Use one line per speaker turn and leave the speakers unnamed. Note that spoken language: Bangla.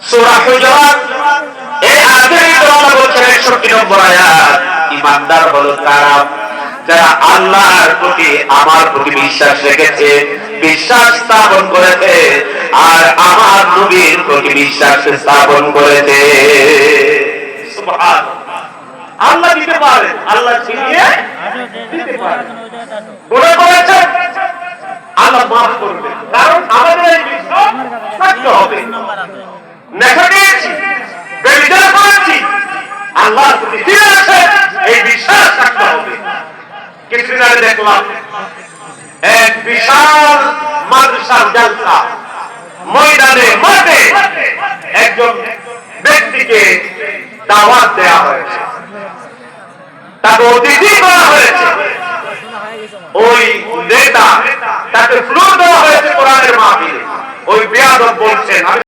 সূরা হুজুরাত এই আয়াতের ভিতরে আল্লাহ বলছেন 61 নম্বর আয়াত, ঈমানদার হলো তারা যারা আল্লাহর প্রতি আমার প্রতি বিশ্বাস রেখেছে, বিশ্বাস স্থাপন করেছে আর আমার নবীর প্রতি বিশ্বাস স্থাপন করেছে। সুবহানাল্লাহ। আল্লাহ দিতে পারেন, আল্লাহ ছিনিয়ে দিতে পারেন। গুনাহ করেছেন আল্লাহ মাফ করবেন, কারণ আমাদের এই বিশ্বাস থাকতে হবে। নেশা খেয়েছি, বেবিচার করেছি, আল্লাহর প্রতি ফিরে আসে এই বিশ্বাস থাকতে হবে। কিছুদিন আগে দেখলাম এক বিশাল মাদ্রাসার জালসা, ময়দানে মাঠে একজন ব্যক্তিকে দাওয়াত দেওয়া হয়েছে, তাকে অতিথি করা হয়েছে। ওই নেতা তাকে ফ্লোর দেওয়া হয়েছে কোরআনের মাহফিলে। ওই বেয়াদব বলছেন,